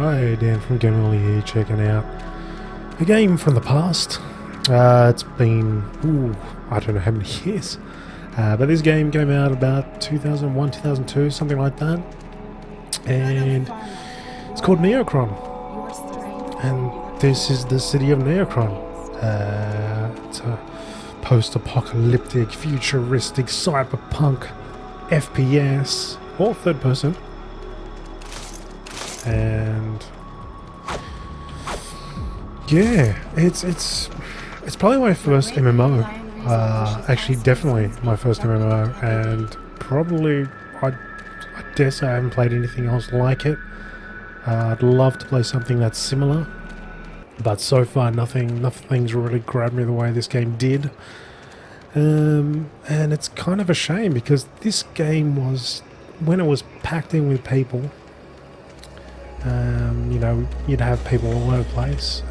Hi, Dan from Gaming here, checking out a game from the past. It's been, I don't know how many years, but this game came out about 2001, 2002, something like that, and it's called Neocron, and this is the city of Neocron. It's a post-apocalyptic, futuristic, cyberpunk FPS, all third person. And yeah, it's probably my first MMO. Actually, definitely my first MMO, and probably I dare say I haven't played anything else like it. I'd love to play something that's similar, but so far nothing's really grabbed me the way this game did. And it's kind of a shame because this game was, when it was packed in with people. You know, you'd have people all over the place,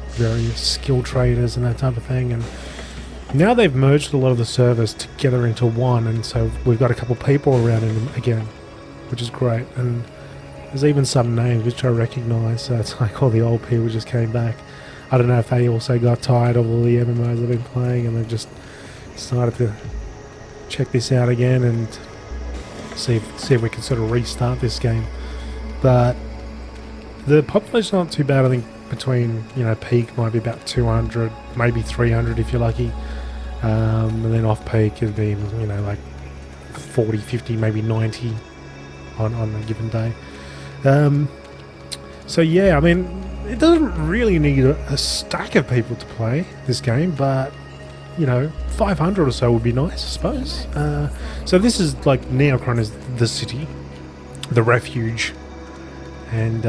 various skill traders and that type of thing, and now they've merged a lot of the servers together into one, and so we've got a couple people around in them again, which is great. And there's even some names which I recognise, so it's like all the old people just came back. I don't know if they also got tired of all the MMOs they've been playing and they've just decided to check this out again and see if we can sort of restart this game. But the population's not too bad. I think between, you know, peak might be about 200, maybe 300 if you're lucky, and then off peak it'd be, you know, like 40, 50, maybe 90 on a given day. So yeah, I mean, it doesn't really need a stack of people to play this game, but you know, 500 or so would be nice, I suppose. So this is like, Neocron is the city, the refuge. And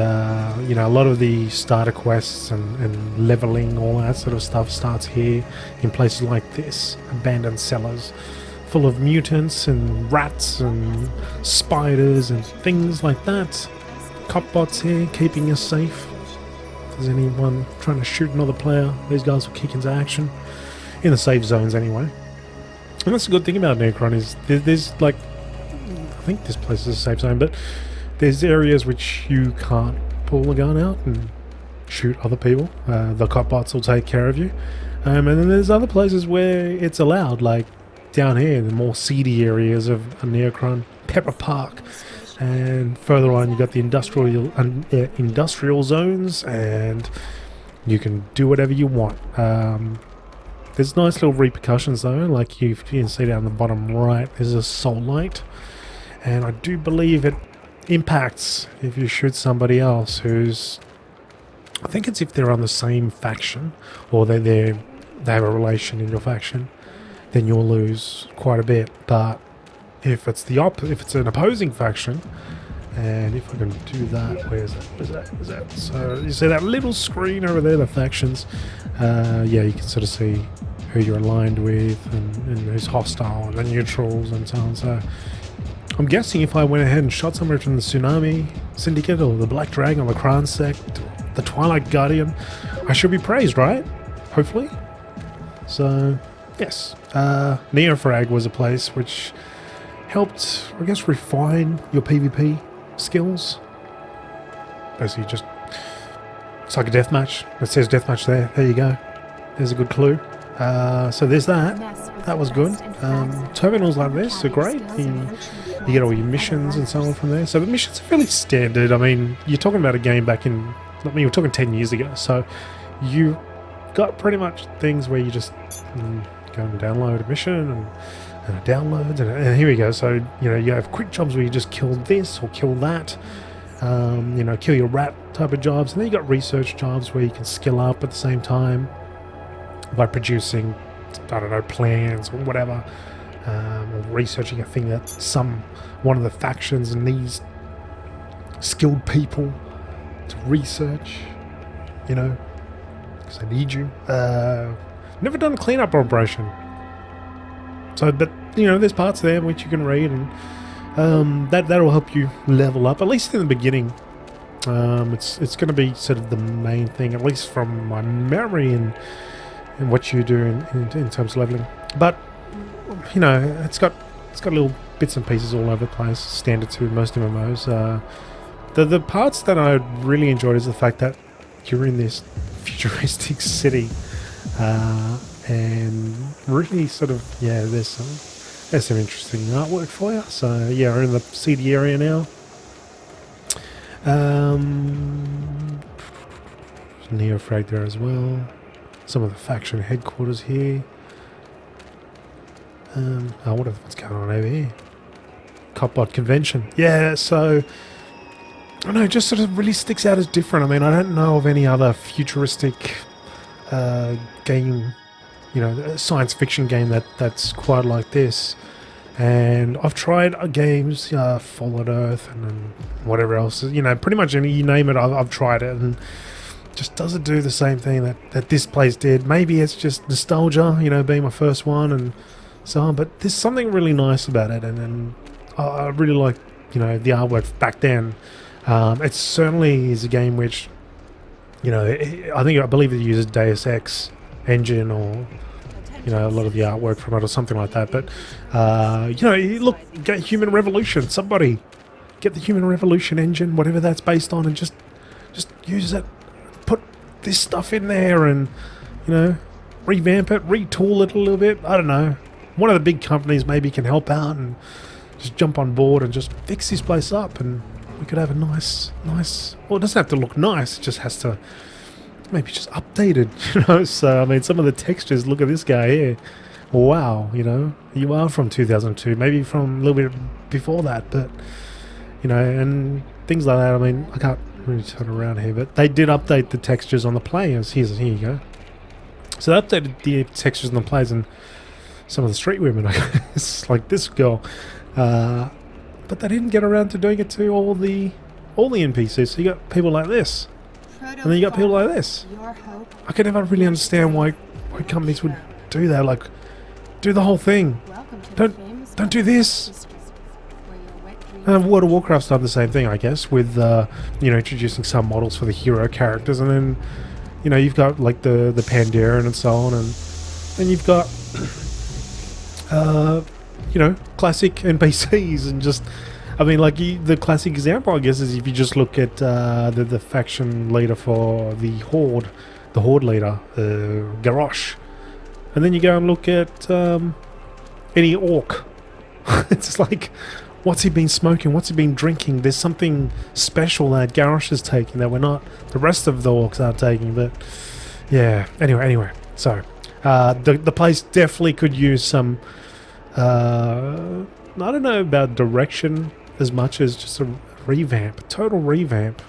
you know, a lot of the starter quests and leveling, all that sort of stuff starts here in places like this, abandoned cellars full of mutants and rats and spiders and things like that. Cop bots here keeping us safe. If there's anyone trying to shoot another player, these guys will kick into action in the safe zones anyway. And that's the good thing about Neocron is there's like, I think this place is a safe zone, but there's areas which you can't pull the gun out and shoot other people. The cop bots will take care of you. And then there's other places where it's allowed, like down here, the more seedy areas of Neocron, Pepper Park. And further on, you've got the industrial zones, and you can do whatever you want. There's nice little repercussions though, like you can see down the bottom right, there's a soul light. And I do believe it impacts if you shoot somebody else who's, I think it's if they're on the same faction or they have a relation in your faction, then you'll lose quite a bit. But if it's if it's an opposing faction, and if I can do that, where's that? So you see that little screen over there, the factions. Yeah, you can sort of see who you're aligned with and who's hostile and the neutrals and so on. So I'm guessing if I went ahead and shot somebody from the Tsunami Syndicate or the Black Dragon or the Kran Sect, the Twilight Guardian, I should be praised, right? Hopefully. So, yes. Neofrag was a place which helped, I guess, refine your PvP skills. Basically just, it's like a deathmatch. It says deathmatch there. There you go. There's a good clue. So there's that. That was good. Terminals like this are great. You get all your missions and so on from there. So the missions are fairly standard. I mean, you're talking about a game back in, I mean, you're talking 10 years ago. So you got pretty much things where you just go and download a mission and it downloads and here we go. So, you know, you have quick jobs where you just kill this or kill that. You know, kill your rat type of jobs. And then you got research jobs where you can skill up at the same time by producing, I don't know, plans or whatever. Or researching a thing that one of the factions needs skilled people to research, you know, because they need you. Never done a cleanup operation. So, but you know, there's parts there which you can read, and that'll help you level up, at least in the beginning. It's going to be sort of the main thing, at least from my memory and what you do in terms of leveling. But you know, it's got little bits and pieces all over the place, standard to most MMOs. The parts that I really enjoyed is the fact that you're in this futuristic city, and really sort of, yeah, there's some interesting artwork for you. So yeah, we're in the CD area now. Neofrag there as well. Some of the faction headquarters here. What's going on over here? Copbot convention. Yeah, so I don't know, it just sort of really sticks out as different. I mean, I don't know of any other futuristic game, you know, science fiction game that's quite like this. And I've tried games, Fallen Earth and whatever else, you know, pretty much you name it, I've tried it, and just doesn't do the same thing that this place did. Maybe it's just nostalgia, you know, being my first one and so on, but there's something really nice about it, and I really like, you know, the artwork back then. It certainly is a game which, you know, I believe it uses Deus Ex engine, or, you know, a lot of the artwork from it or something like that. But you know, look, get Human Revolution. Somebody get the Human Revolution engine, whatever that's based on, and just use it. Put this stuff in there, and, you know, revamp it, retool it a little bit. I don't know. One of the big companies maybe can help out and just jump on board and just fix this place up, and we could have a nice. Well, it doesn't have to look nice. It just has to maybe just updated, you know. So I mean, some of the textures. Look at this guy here. Wow, you know, you are from 2002, maybe from a little bit before that, but, you know, and things like that. I mean, I can't really turn around here, but they did update the textures on the players. Here you go. So they updated the textures on the players and some of the street women, I guess, like this girl. But they didn't get around to doing it to all the NPCs. So you got people like this, and then you got people like this. I could never really understand why companies would do that. Like, do the whole thing. Don't do this. World of Warcraft's done the same thing, I guess, with you know, introducing some models for the hero characters, and then, you know, you've got like the Pandaren and so on, and then you've got you know, classic NPCs, and just, I mean, like, the classic example, I guess, is if you just look at the faction leader for the Horde leader, Garrosh, and then you go and look at any orc. It's like, what's he been smoking? What's he been drinking? There's something special that Garrosh is taking that the rest of the orcs aren't taking. But yeah, anyway, so the place definitely could use some, I don't know about direction as much as just a total revamp.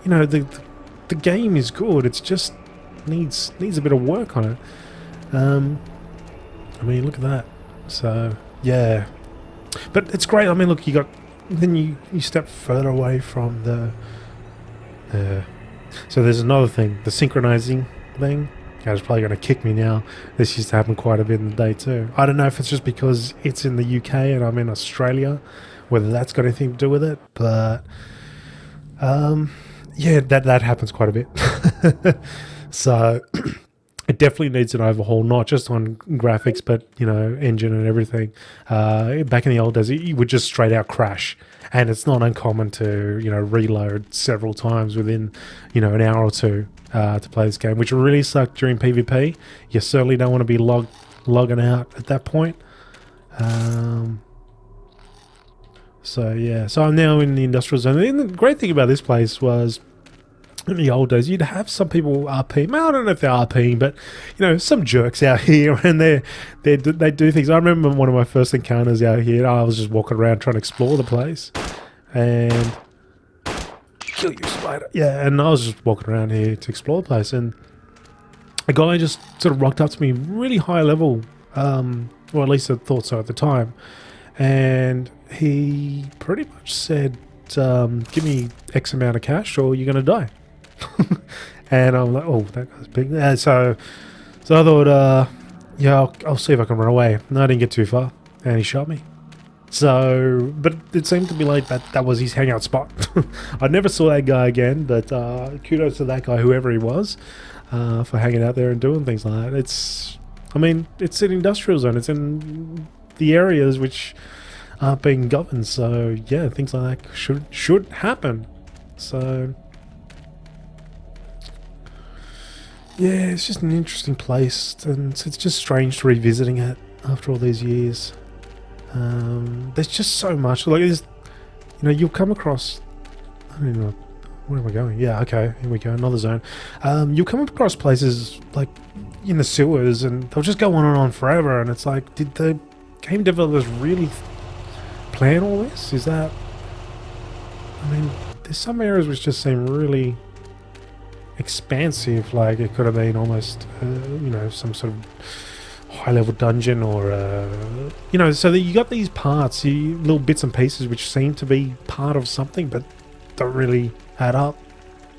You know, the game is good. It's just needs a bit of work on it. I mean, look at that. So yeah, but it's great. I mean, look, then you step further away from the so there's another thing, the synchronizing thing. Guy's probably going to kick me now. This used to happen quite a bit in the day too. I don't know if it's just because it's in the UK and I'm in Australia, whether that's got anything to do with it, but yeah, that happens quite a bit. So it definitely needs an overhaul, not just on graphics, but, you know, engine and everything. Back in the old days, it would just straight out crash, and it's not uncommon to, you know, reload several times within, you know, an hour or two to play this game, which really sucked during PvP. You certainly don't want to be logging out at that point. So yeah, so I'm now in the industrial zone. And the great thing about this place was, in the old days, you'd have some people RP. I don't know if they're RPing, but, you know, some jerks out here, and they do things. I remember one of my first encounters out here. I was just walking around trying to explore the place, and kill you, spider. Yeah, and I was just walking around here to explore the place, and a guy just sort of rocked up to me, really high level, or at least I thought so at the time, and he pretty much said, give me X amount of cash or you're going to die. And I'm like, oh, that guy's big. So I thought, yeah, I'll see if I can run away. No, I didn't get too far, and he shot me. So, but it seemed to be like that was his hangout spot. I never saw that guy again, but kudos to that guy, whoever he was, for hanging out there and doing things like that. I mean, it's an industrial zone. It's in the areas which aren't being governed. So yeah, things like that should happen. So yeah, it's just an interesting place, and it's just strange revisiting it after all these years. There's just so much. Like, you'll come across. I don't even know. Where am I going? Yeah, okay, here we go, another zone. You'll come across places like in the sewers, and they'll just go on and on forever. And it's like, did the game developers really plan all this? Is that? I mean, there's some areas which just seem really expansive. Like it could have been almost, some sort of high-level dungeon, or so that you got these parts, little bits and pieces, which seem to be part of something, but don't really add up.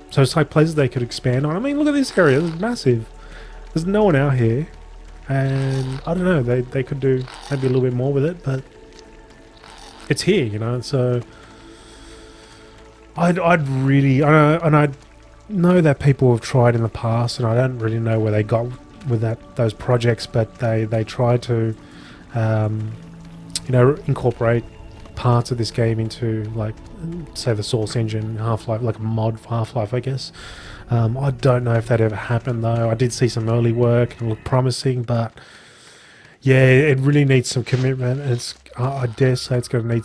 So it's like places they could expand on. I mean, look at this area; it's massive. There's no one out here, and I don't know. They could do maybe a little bit more with it, but it's here, So I'd really, and I know that people have tried in the past, and I don't really know where they got with those projects, but they try to incorporate parts of this game into, like, say the Source engine, Half-Life, like a mod for Half-Life, I guess. I don't know if that ever happened though. I did see some early work and looked promising, but yeah, it really needs some commitment, and I dare say it's going to need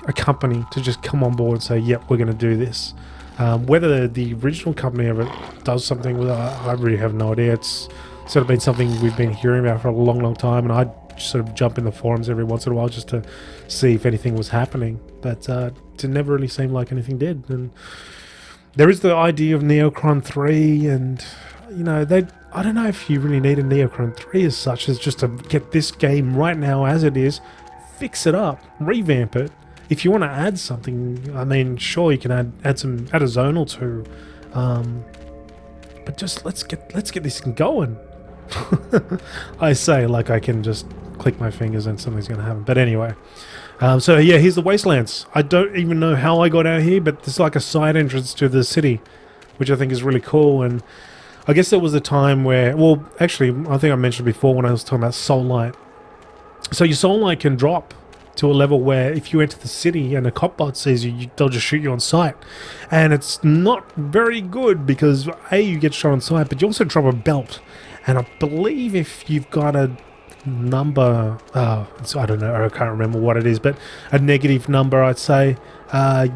a company to just come on board and say, yep, we're going to do this. Whether the original company ever does something with it, I really have no idea. It's sort of been something we've been hearing about for a long time, and I sort of jump in the forums every once in a while just to see if anything was happening, but it never really seemed like anything did. And there is the idea of Neocron 3, and I don't know if you really need a Neocron 3 as such, as just to get this game right now as it is, fix it up, revamp it. If you want to add something, I mean, sure, you can add a zone or two, but just let's get this going. I say like I can just click my fingers and something's going to happen. But anyway, so yeah, here's the Wastelands. I don't even know how I got out here, but there's like a side entrance to the city, which I think is really cool. And I guess there was a time where, well, actually, I think I mentioned before when I was talking about Soul Light. So your Soul Light can drop to a level where if you enter the city and a cop bot sees you, they'll just shoot you on sight. And it's not very good because A, you get shot on sight, but you also drop a belt. And I believe if you've got a number, so I don't know, I can't remember what it is, but a negative number, I'd say,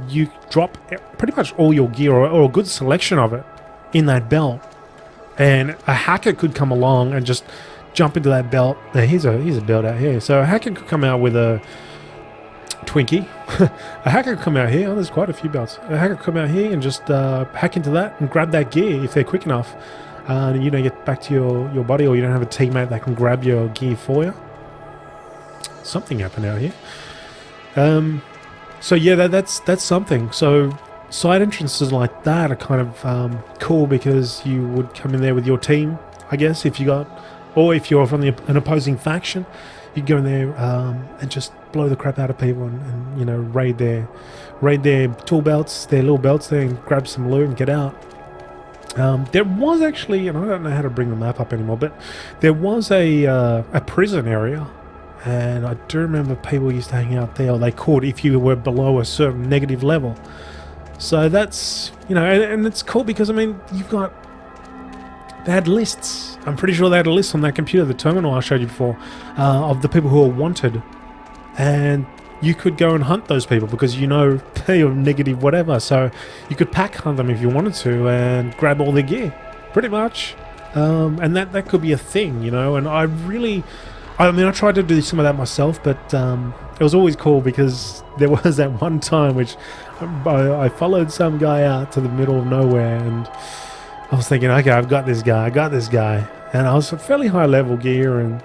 you drop pretty much all your gear, or a good selection of it, in that belt. And a hacker could come along and just jump into that belt. Now, here's a belt out here. So a hacker could come out with a Twinkie. A hacker could come out here. Oh, there's quite a few belts. A hacker could come out here and just hack into that and grab that gear if they're quick enough. And you don't get back to your body, or you don't have a teammate that can grab your gear for you. Something happened out here. So yeah, that's something. So side entrances like that are kind of cool, because you would come in there with your team, I guess, if you're from an opposing faction, you'd go in there and just blow the crap out of people and raid their tool belts, their little belts there, and grab some loot and get out. There was actually, and I don't know how to bring the map up anymore, but there was a prison area, and I do remember people used to hang out there, or they could if you were below a certain negative level. So that's, and it's cool because, I mean, they had lists. I'm pretty sure they had a list on that computer, the terminal I showed you before, of the people who are wanted. And you could go and hunt those people because they are negative whatever. So you could pack hunt them if you wanted to and grab all their gear, pretty much. And that could be a thing, And I tried to do some of that myself, but it was always cool because there was that one time which I followed some guy out to the middle of nowhere, and I was thinking, okay, I got this guy. And I was a fairly high level gear, and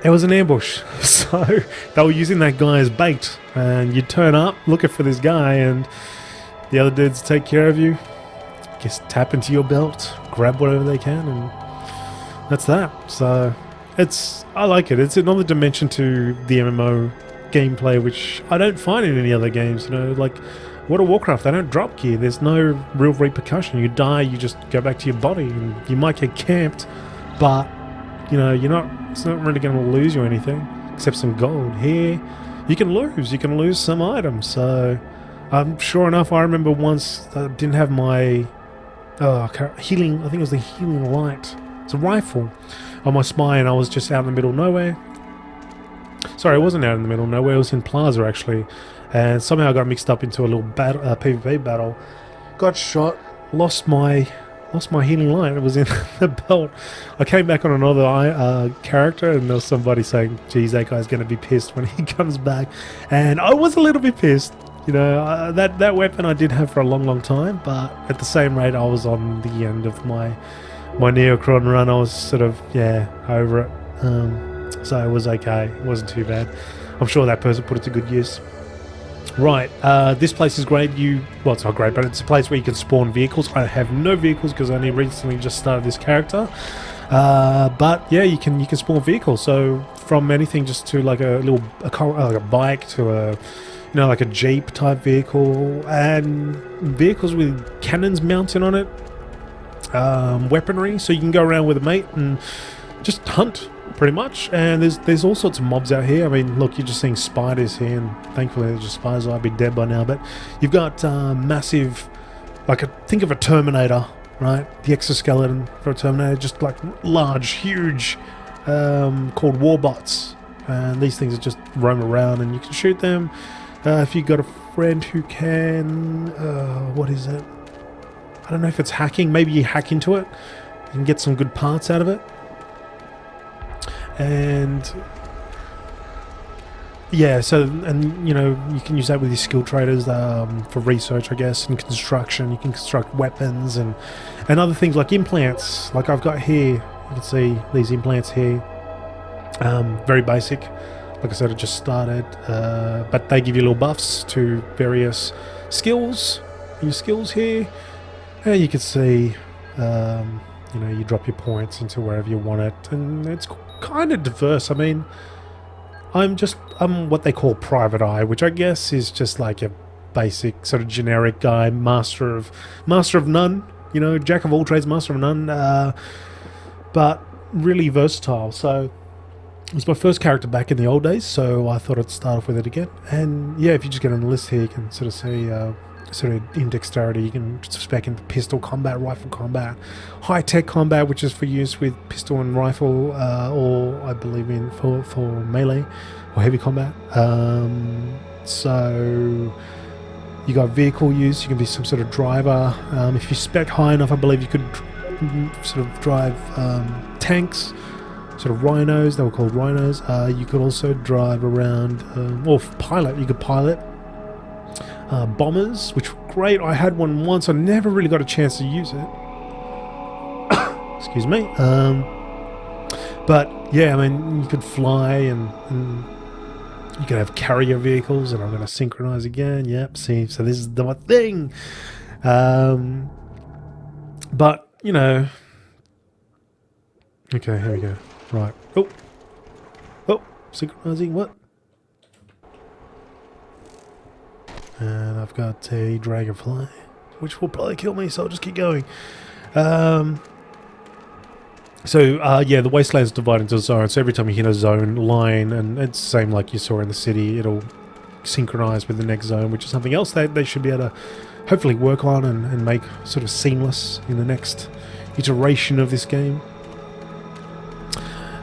it was an ambush. So they were using that guy as bait, and you turn up looking for this guy, and the other dudes take care of you. Just tap into your belt, grab whatever they can, and that's that. So I like it. It's another dimension to the MMO gameplay, which I don't find in any other games. Like World of Warcraft, they don't drop gear. There's no real repercussion. You die, you just go back to your body, and you might get camped, but you know, it's not really going to lose you anything except some gold. Here, you can lose some items. So, sure enough, I remember once I didn't have my healing. I think it was the healing light. It's a rifle on my spine. I was just out in the middle of nowhere. Sorry, I wasn't out in the middle of nowhere. I was in Plaza actually, and somehow I got mixed up into a little battle, PvP battle. Got shot, lost my healing light. It was in the belt. I came back on another character, and there was somebody saying, "Geez, that guy's going to be pissed when he comes back," and I was a little bit pissed. You know, that weapon I did have for a long time, but at the same rate, I was on the end of my Neocron run. I was sort of over it. So it was okay. It wasn't too bad. I'm sure that person put it to good use. Right, this place is great. Well, it's not great, but it's a place where you can spawn vehicles. I have no vehicles because I only recently just started this character. But yeah, you can spawn vehicles. So from anything just to like like a bike to a like a Jeep type vehicle, and vehicles with cannons mounted on it, weaponry, so you can go around with a mate and just hunt pretty much. And there's all sorts of mobs out here. I mean, look, you're just seeing spiders here, and thankfully they're just spiders. I'd be dead by now. But you've got massive, think of a Terminator, right? The exoskeleton for a Terminator, just like large, huge, called warbots, and these things are just roam around, and you can shoot them. If you've got a friend who can, what is it? I don't know if it's hacking. Maybe you hack into it. You can get some good parts out of it. And yeah, and you can use that with your skill traders for research, I guess, and construction. You can construct weapons and other things like implants. Like I've got here, you can see these implants here. Very basic. Like I said, it just started, but they give you little buffs to various skills. Your skills here, and you can see, you drop your points into wherever you want it, and it's kind of diverse. I mean, I'm what they call private eye, which I guess is just like a basic sort of generic guy, master of none. Jack of all trades, master of none, but really versatile. So it was my first character back in the old days, so I thought I'd start off with it again. And yeah, if you just get on the list here, you can sort of see sort of in dexterity, you can spec into pistol combat, rifle combat, high-tech combat, which is for use with pistol and rifle, or I believe in for melee or heavy combat. So you got vehicle use, you can be some sort of driver. If you spec high enough, I believe you could sort of drive tanks, sort of rhinos. They were called rhinos. You could also drive around, or pilot. You could pilot bombers, which were great. I had one once. I never really got a chance to use it. Excuse me. But yeah, I mean, you could fly and you could have carrier vehicles, and I'm going to synchronize again. Yep. See, so this is my thing. But okay, here we go. Right. Oh, synchronizing. What? And I've got a dragonfly, which will probably kill me, so I'll just keep going. Yeah, the wasteland's divided into zones. So every time you hit a zone line, and it's the same like you saw in the city, it'll synchronize with the next zone, which is something else that they should be able to hopefully work on and make sort of seamless in the next iteration of this game.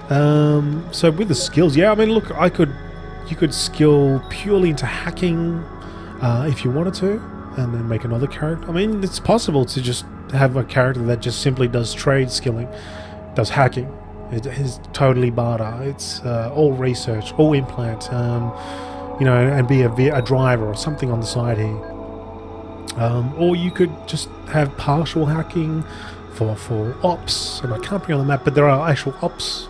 So with the skills, yeah, I mean, look, you could skill purely into hacking if you wanted to, and then make another character. I mean, it's possible to just have a character that just simply does trade skilling, does hacking. It is totally barter. It's all research, all implant, and be a driver or something on the side here. Or you could just have partial hacking for ops, and I can't bring on the map, but there are actual ops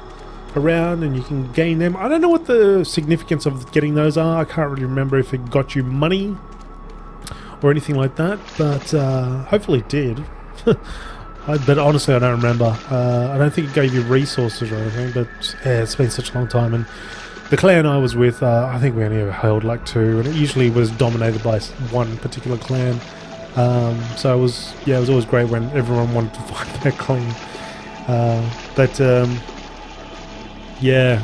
around, and you can gain them. I don't know what the significance of getting those are. I can't really remember if it got you money or anything like that, but hopefully it did. But honestly, I don't remember. I don't think it gave you resources or anything, but yeah, it's been such a long time. And the clan I was with, I think we only ever held like 2, and it usually was dominated by one particular clan. So it was always great when everyone wanted to fight their clan. Yeah.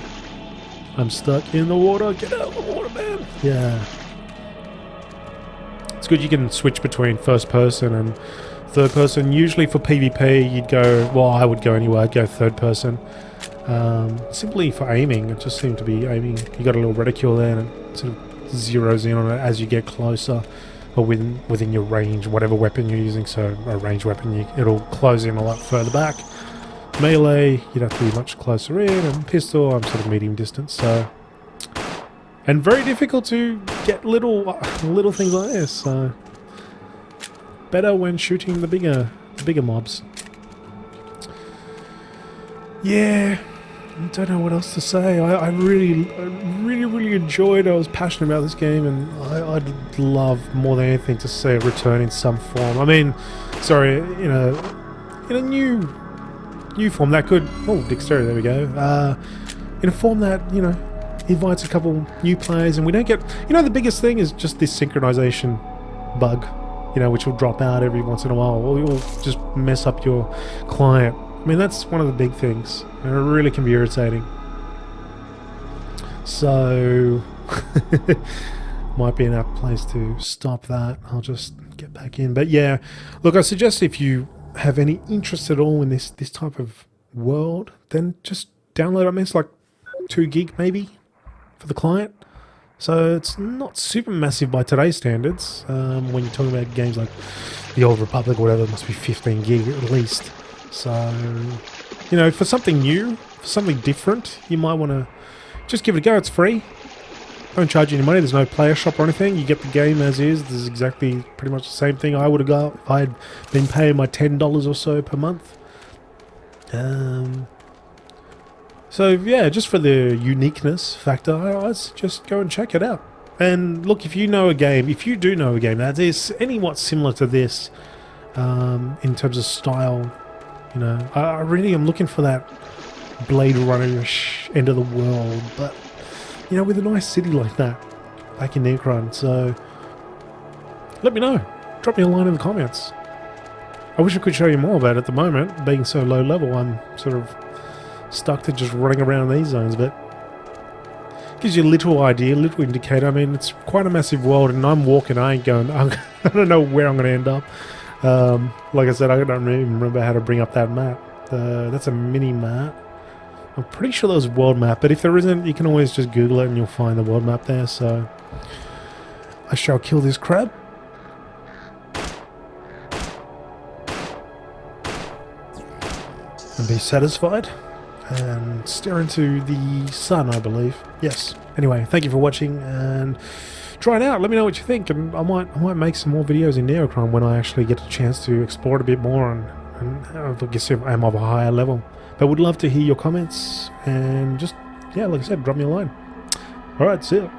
I'm stuck in the water. Get out of the water, man. Yeah. It's good you can switch between first person and third person. Usually for PvP, you'd go... Well, I would go anyway. I'd go third person. Simply for aiming. It just seemed to be aiming. You got a little reticule there and it sort of zeroes in on it as you get closer. Or within your range, whatever weapon you're using. So a ranged weapon, it'll close in a lot further back. Melee, you'd have to be much closer in, and pistol, I'm sort of medium distance. So, and very difficult to get little things like this. So better when shooting the bigger mobs. Yeah. I don't know what else to say. I really enjoyed it. I was passionate about this game, and I'd love more than anything to see it return in some form. I mean, sorry, in a new form that could... Oh, dexterity, there we go. In a form that, invites a couple new players, and we don't get... the biggest thing is just this synchronization bug, which will drop out every once in a while, or you'll just mess up your client. I mean, that's one of the big things, and it really can be irritating. So, might be an apt place to stop that. I'll just get back in. But yeah, look, I suggest if you have any interest at all in this type of world, then just download it. I mean, it's like 2 gig maybe for the client. So it's not super massive by today's standards. When you're talking about games like the Old Republic or whatever, it must be 15 gig at least. So, for something new, for something different, you might want to just give it a go. It's free. Don't charge you any money. There's no player shop or anything. You get the game as is. This is exactly pretty much the same thing I would have got if I had been paying my $10 or so per month. So, yeah, just for the uniqueness factor, I'd just go and check it out. And look, if you do know a game that is anywhat similar to this in terms of style, I really am looking for that Blade Runner-ish end of the world, but, with a nice city like that, back in Neocron. So, let me know. Drop me a line in the comments. I wish I could show you more about it at the moment. Being so low level, I'm sort of stuck to just running around these zones, but gives you a little idea, a little indicator. I mean, it's quite a massive world, and I'm walking, I don't know where I'm going to end up. Like I said, I don't even remember how to bring up that map. That's a mini map. I'm pretty sure that was a world map, but if there isn't, you can always just Google it and you'll find the world map there. So I shall kill this crab. And be satisfied. And stare into the sun, I believe. Yes. Anyway, thank you for watching, and try it out. Let me know what you think, and I might make some more videos in Neocron when I actually get a chance to explore it a bit more and I guess I'm of a higher level. But would love to hear your comments, and just, yeah, like I said, drop me a line. Alright, see ya.